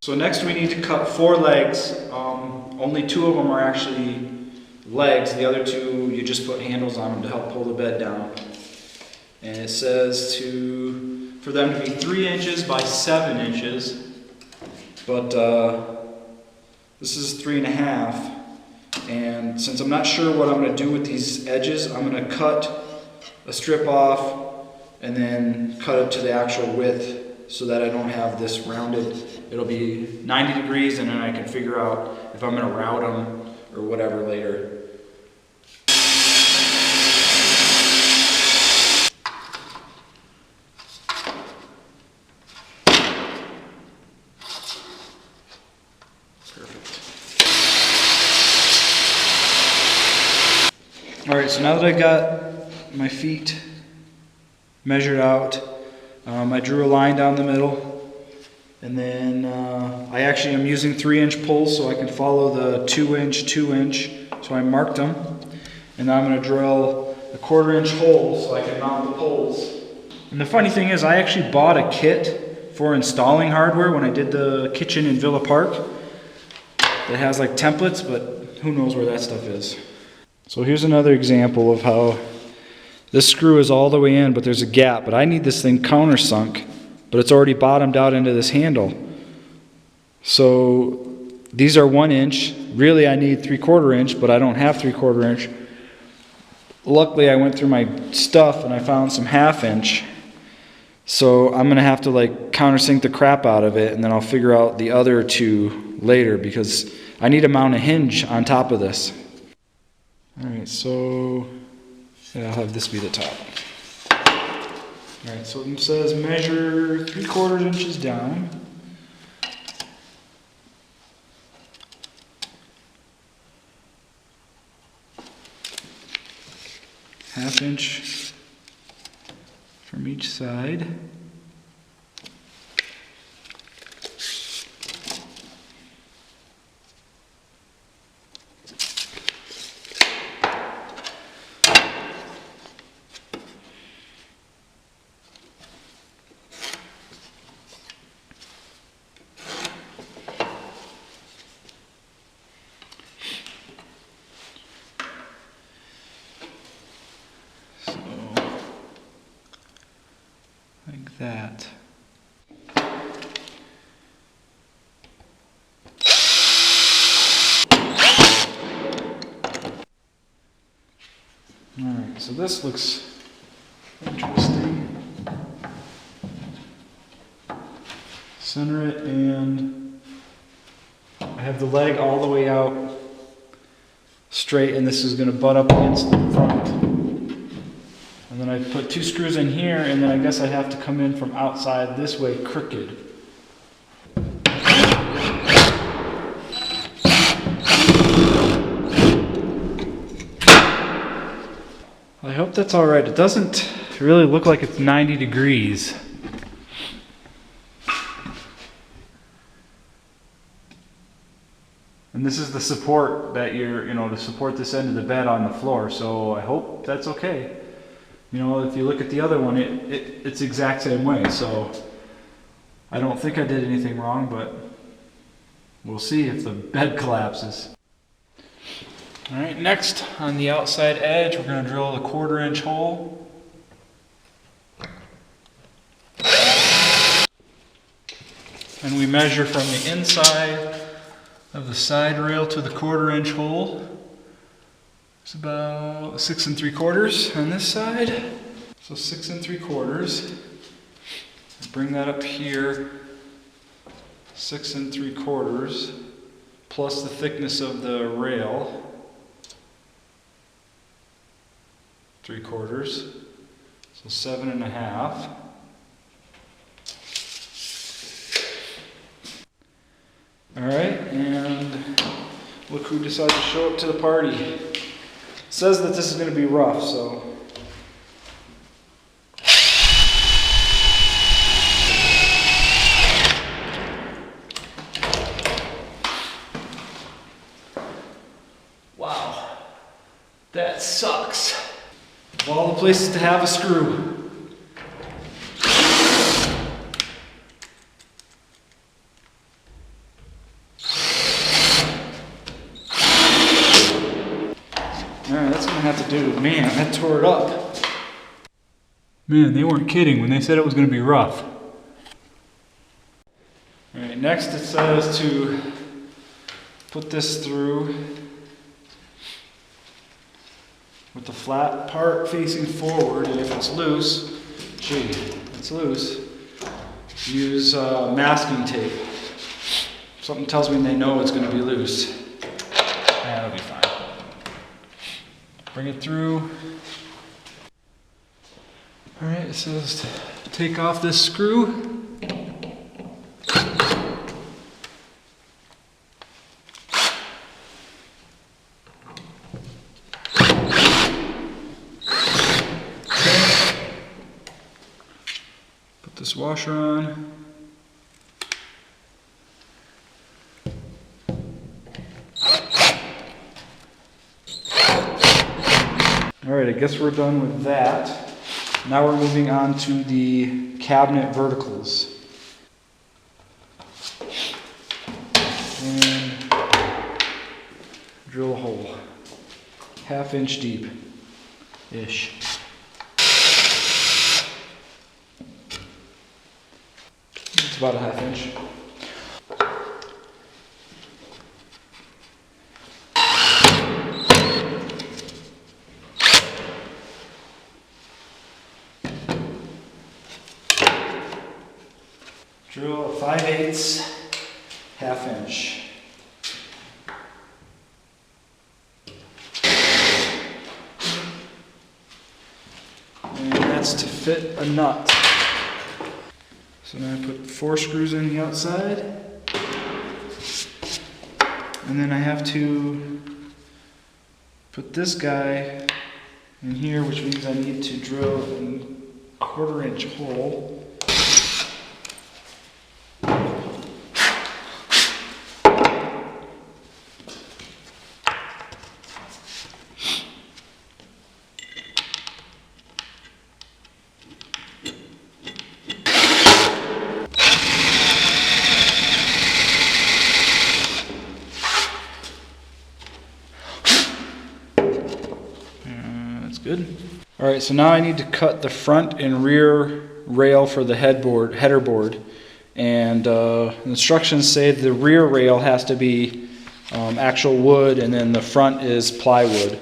So next we need to cut 4 legs. Only 2 of them are actually legs. The other 2 you just put handles on them to help pull the bed down. And it says for them to be 3 inches by 7 inches. But this is 3.5. And since I'm not sure what I'm going to do with these edges, I'm going to cut a strip off and then cut it to the actual width so that I don't have this rounded. It'll be 90 degrees and then I can figure out if I'm going to route them or whatever later. Alright, so now that I got my feet measured out, I drew a line down the middle, and then I actually am using 3-inch poles so I can follow the 2-inch, 2-inch, so I marked them, and now I'm going to drill a 1/4-inch hole so I can mount the poles. And the funny thing is, I actually bought a kit for installing hardware when I did the kitchen in Villa Park. It has like templates, but who knows where that stuff is. So here's another example of how this screw is all the way in, but there's a gap. But I need this thing countersunk, but it's already bottomed out into this handle. So these are 1 inch. Really, I need 3/4 inch, but I don't have 3/4 inch. Luckily, I went through my stuff and I found some 1/2 inch. So I'm gonna have to like countersink the crap out of it, and then I'll figure out the other 2 later because I need to mount a hinge on top of this. Alright, so yeah, I'll have this be the top. Alright, so it says measure 3/4 inches down. Half inch from each side. Like that. Alright, so this looks interesting. Center it, and I have the leg all the way out straight, and this is going to butt up against the front. And then I put 2 screws in here, and then I guess I have to come in from outside this way crooked. I hope that's alright. It doesn't really look like it's 90 degrees. And this is the support that to support this end of the bed on the floor, so I hope that's okay. You know, if you look at the other one, it's the exact same way, so I don't think I did anything wrong, but we'll see if the bed collapses. Alright, next on the outside edge, we're going to drill a 1/4 inch hole. And we measure from the inside of the side rail to the 1/4 inch hole. It's about 6 3/4 on this side. So 6 3/4. Bring that up here. 6 3/4 plus the thickness of the rail. 3/4. So 7 1/2. Alright, and look who decided to show up to the party. It says that this is going to be rough, so. Wow, that sucks. Of all the places to have a screw. I tore it up. Man, they weren't kidding when they said it was going to be rough. Alright, next it says to put this through with the flat part facing forward, and if it's loose, it's loose, use masking tape. Something tells me they know it's going to be loose. That'll be fine. Bring it through. Alright, it says to take off this screw. Put this washer on. Alright, I guess we're done with that. Now we're moving on to the cabinet verticals. And drill a hole. 1/2 inch deep-ish. It's about 1/2 inch. Drill a 5/8, 1/2 inch. And that's to fit a nut. So now I put 4 screws in the outside. And then I have to put this guy in here, which means I need to drill a 1/4 inch hole. Good. All right, so now I need to cut the front and rear rail for the header board, and the instructions say the rear rail has to be actual wood, and then the front is plywood.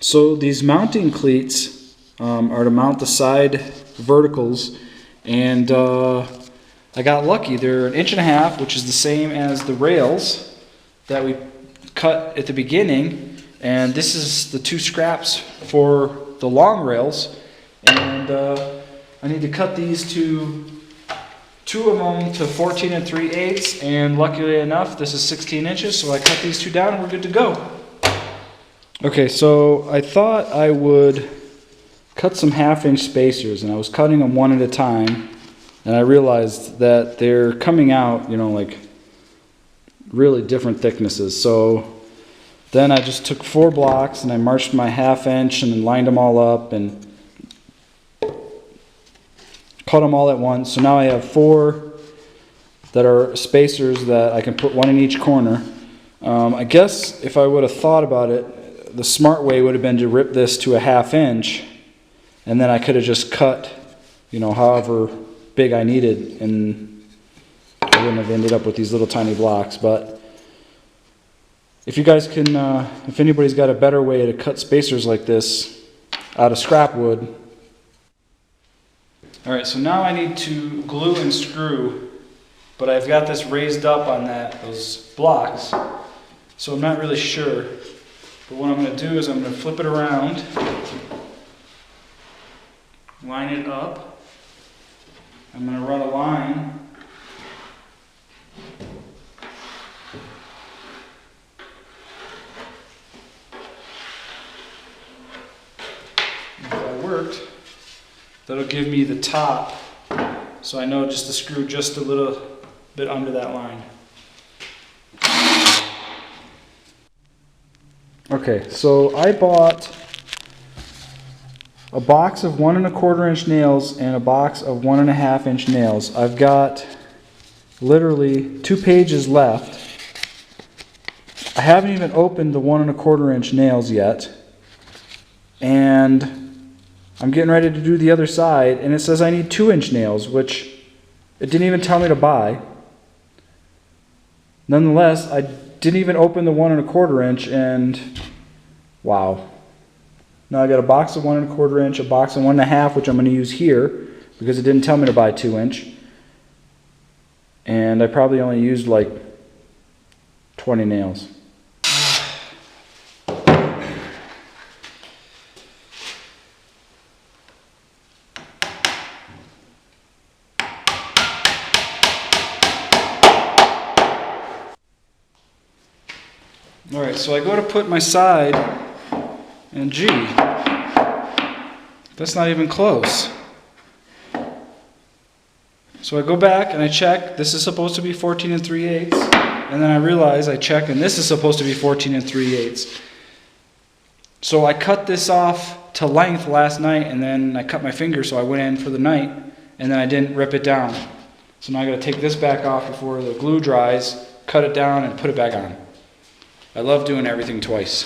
So these mounting cleats are to mount the side verticals, and I got lucky. They're 1.5 inches, which is the same as the rails that we cut at the beginning, and this is the 2 scraps for the long rails, and I need to cut these to 2 of them to 14 3/8, and luckily enough this is 16 inches, so I cut these 2 down and we're good to go. Okay, so I thought I would cut some 1/2 inch spacers, and I was cutting them one at a time, and I realized that they're coming out, you know, like really different thicknesses. So then I just took 4 blocks and I marched my 1/2 inch and then lined them all up and cut them all at once. So now I have 4 that are spacers that I can put 1 in each corner. I guess if I would have thought about it, the smart way would have been to rip this to a 1/2 inch, and then I could have just cut, you know, however big I needed, and I wouldn't have ended up with these little tiny blocks. But if you guys can, if anybody's got a better way to cut spacers like this out of scrap wood. All right, so now I need to glue and screw, but I've got this raised up on those blocks, so I'm not really sure. But what I'm going to do is I'm going to flip it around, line it up. I'm going to run a line. If that worked, that'll give me the top, so I know just to screw just a little bit under that line. Okay, so I bought a box of 1 1/4 inch nails and a box of 1 1/2 inch nails. I've got literally 2 pages left. I haven't even opened the 1 1/4 inch nails yet, and I'm getting ready to do the other side, and it says I need 2 inch nails, which it didn't even tell me to buy. Nonetheless, I didn't even open the 1 1/4 inch, and wow. Now I got a box of 1 1/4 inch, a box of 1 1/2, which I'm going to use here because it didn't tell me to buy 2 inch. And I probably only used like 20 nails. Alright, so I go to put my side, and gee, that's not even close. So I go back and I check, this is supposed to be 14 3/8, and then I realize I check and this is supposed to be 14 3/8. So I cut this off to length last night, and then I cut my finger, so I went in for the night, and then I didn't rip it down. So now I gotta take this back off before the glue dries, cut it down and put it back on. I love doing everything twice.